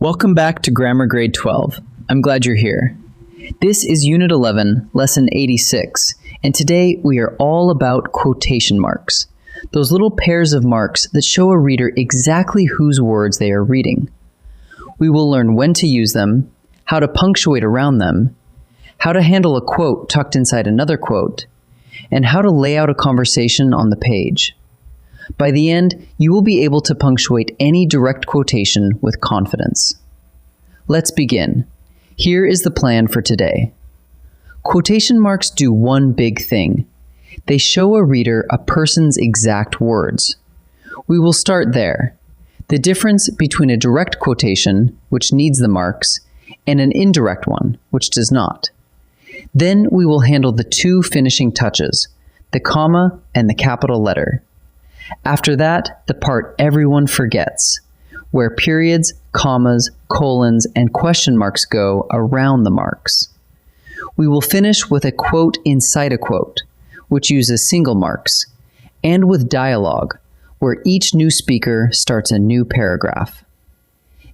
Welcome back to Grammar Grade 12. I'm glad you're here. This is Unit 11, Lesson 86, and today we are all about quotation marks, those little pairs of marks that show a reader exactly whose words they are reading. We will learn when to use them, how to punctuate around them, how to handle a quote tucked inside another quote, and how to lay out a conversation on the page. By the end, you will be able to punctuate any direct quotation with confidence. Let's begin. Here is the plan for today. Quotation marks do one big thing. They show a reader a person's exact words. We will start there. The difference between a direct quotation, which needs the marks, and an indirect one, which does not. Then we will handle the two finishing touches, the comma and the capital letter. After that, the part everyone forgets, where periods, commas, colons, and question marks go around the marks. We will finish with a quote inside a quote, which uses single marks, and with dialogue, where each new speaker starts a new paragraph.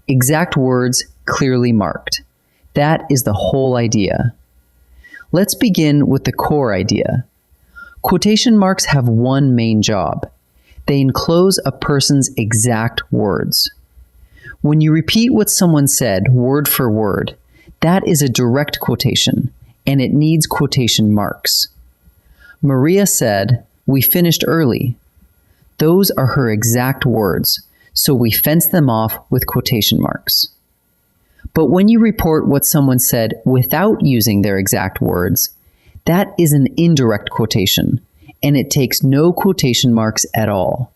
Exact words clearly marked. That is the whole idea. Let's begin with the core idea. Quotation marks have one main job. They enclose a person's exact words. When you repeat what someone said word for word, that is a direct quotation, and it needs quotation marks. Maria said, "We finished early." Those are her exact words, so we fence them off with quotation marks. But when you report what someone said without using their exact words, that is an indirect quotation, and it takes no quotation marks at all.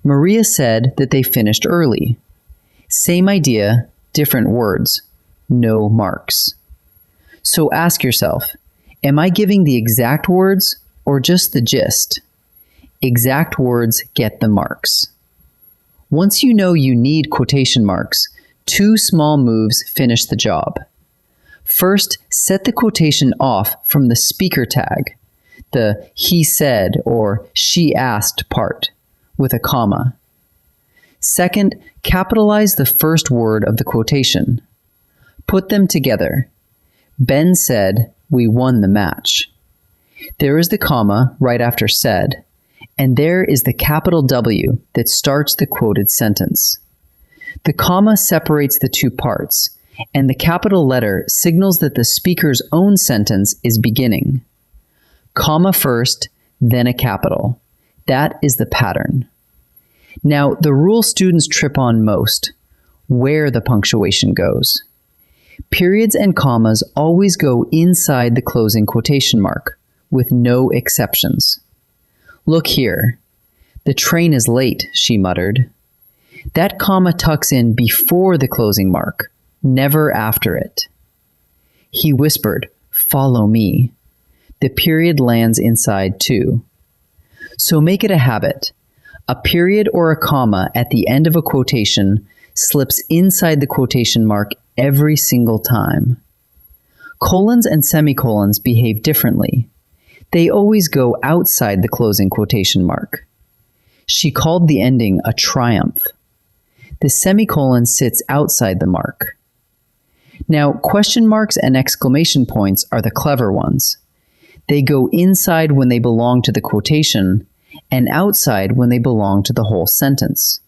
Maria said that they finished early. Same idea, different words, no marks. So ask yourself, am I giving the exact words or just the gist? Exact words get the marks. Once you know you need quotation marks, two small moves finish the job. First, set the quotation off from the speaker tag, the he said or she asked part, with a comma. Second, capitalize the first word of the quotation. Put them together. Ben said, "We won the match." There is the comma right after said, and there is the capital W that starts the quoted sentence. The comma separates the two parts, and the capital letter signals that the speaker's own sentence is beginning. Comma first, then a capital. That is the pattern. Now, the rule students trip on most, where the punctuation goes. Periods and commas always go inside the closing quotation mark, with no exceptions. "Look here. The train is late," she muttered. That comma tucks in before the closing mark, never after it. He whispered, "Follow me." The period lands inside too. So make it a habit. A period or a comma at the end of a quotation slips inside the quotation mark every single time. Colons and semicolons behave differently. They always go outside the closing quotation mark. She called the ending a triumph. The semicolon sits outside the mark. Now, question marks and exclamation points are the clever ones. They go inside when they belong to the quotation and outside when they belong to the whole sentence.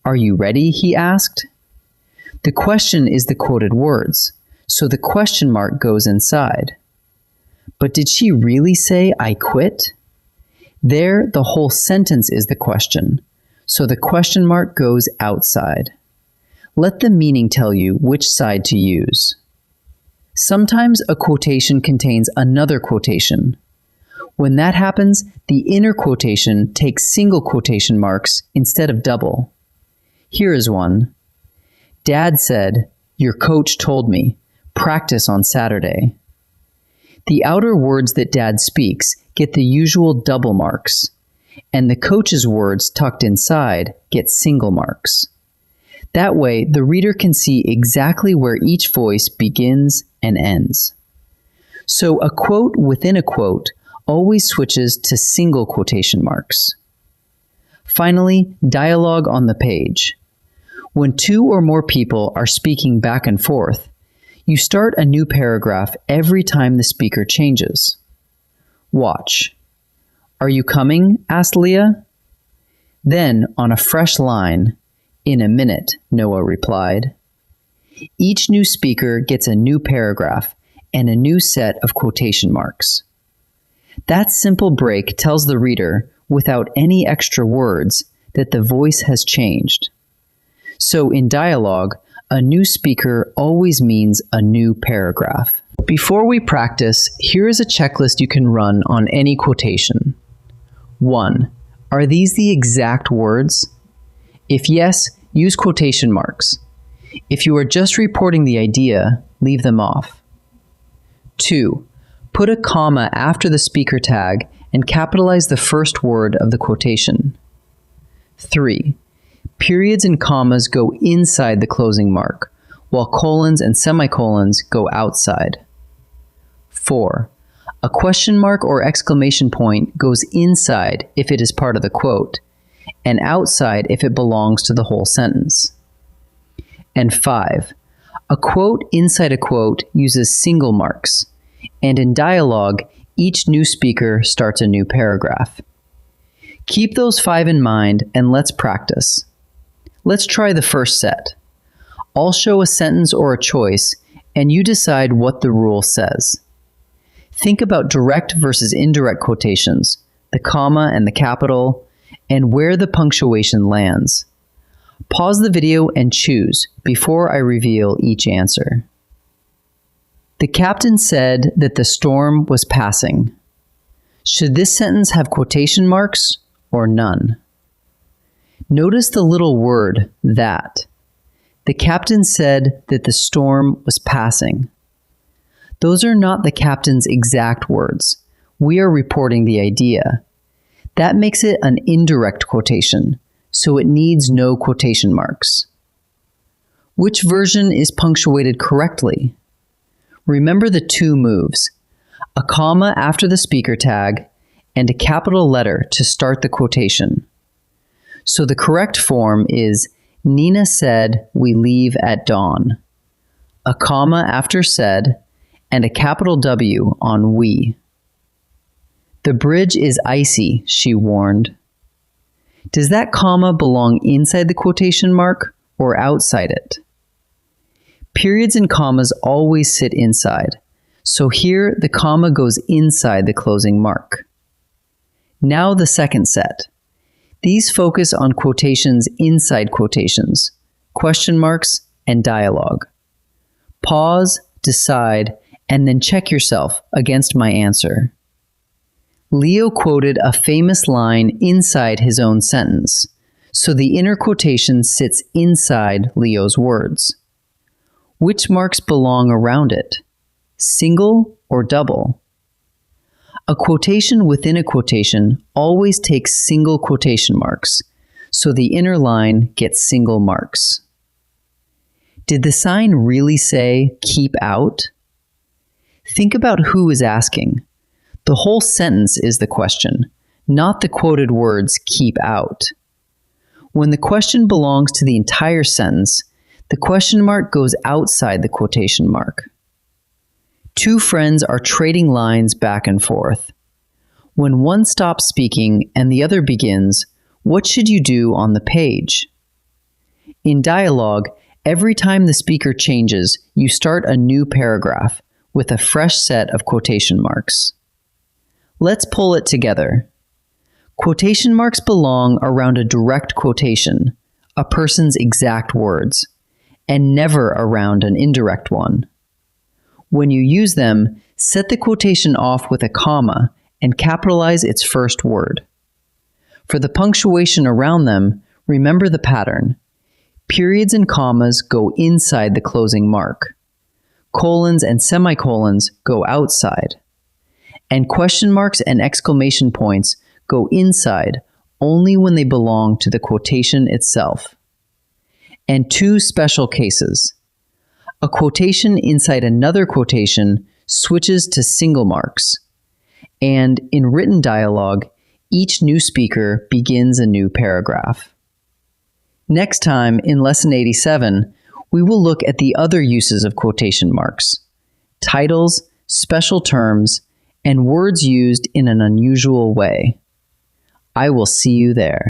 "Are you ready?" he asked. The question is the quoted words, so the question mark goes inside. But did she really say, "I quit"? There, the whole sentence is the question, so the question mark goes outside. Let the meaning tell you which side to use. Sometimes a quotation contains another quotation. When that happens, the inner quotation takes single quotation marks instead of double. Here is one. Dad said, "Your coach told me, practice on Saturday." The outer words that Dad speaks get the usual double marks, and the coach's words tucked inside get single marks. That way, the reader can see exactly where each voice begins and ends. So a quote within a quote always switches to single quotation marks. Finally, dialogue on the page. When two or more people are speaking back and forth, you start a new paragraph every time the speaker changes. Watch. "Are you coming?" asked Leah. Then, on a fresh line, "In a minute," Noah replied. Each new speaker gets a new paragraph and a new set of quotation marks. That simple break tells the reader, without any extra words, that the voice has changed. So in dialogue, a new speaker always means a new paragraph. Before we practice, here is a checklist you can run on any quotation. 1. Are these the exact words? If yes, use quotation marks. If you are just reporting the idea, leave them off. 2. Put a comma after the speaker tag and capitalize the first word of the quotation. 3. Periods and commas go inside the closing mark, while colons and semicolons go outside. 4. A question mark or exclamation point goes inside if it is part of the quote, and outside if it belongs to the whole sentence. And 5. A quote inside a quote uses single marks, and in dialogue, each new speaker starts a new paragraph. Keep those 5 in mind and let's practice. Let's try the first set. I'll show a sentence or a choice, and you decide what the rule says. Think about direct versus indirect quotations, the comma and the capital, and where the punctuation lands. Pause the video and choose before I reveal each answer. The captain said that the storm was passing. Should this sentence have quotation marks or none? Notice the little word, that. The captain said that the storm was passing. Those are not the captain's exact words. We are reporting the idea. That makes it an indirect quotation, so it needs no quotation marks. Which version is punctuated correctly? Remember the 2 moves, a comma after the speaker tag and a capital letter to start the quotation. So the correct form is, Nina said we leave at dawn. A comma after said, and a capital W on we. The bridge is icy, she warned. Does that comma belong inside the quotation mark or outside it? Periods and commas always sit inside, so here the comma goes inside the closing mark. Now the second set. These focus on quotations inside quotations, question marks, and dialogue. Pause, decide, and then check yourself against my answer. Leo quoted a famous line inside his own sentence, so the inner quotation sits inside Leo's words. Which marks belong around it? Single or double? A quotation within a quotation always takes single quotation marks, so the inner line gets single marks. Did the sign really say, "keep out"? Think about who is asking. The whole sentence is the question, not the quoted words "keep out." When the question belongs to the entire sentence, the question mark goes outside the quotation mark. 2 friends are trading lines back and forth. When one stops speaking and the other begins, what should you do on the page? In dialogue, every time the speaker changes, you start a new paragraph with a fresh set of quotation marks. Let's pull it together. Quotation marks belong around a direct quotation, a person's exact words, and never around an indirect one. When you use them, set the quotation off with a comma and capitalize its first word. For the punctuation around them, remember the pattern. Periods and commas go inside the closing mark. Colons and semicolons go outside. And question marks and exclamation points go inside only when they belong to the quotation itself. And 2 special cases. A quotation inside another quotation switches to single marks. And in written dialogue, each new speaker begins a new paragraph. Next time, in Lesson 87, we will look at the other uses of quotation marks: titles, special terms, and words used in an unusual way. I will see you there.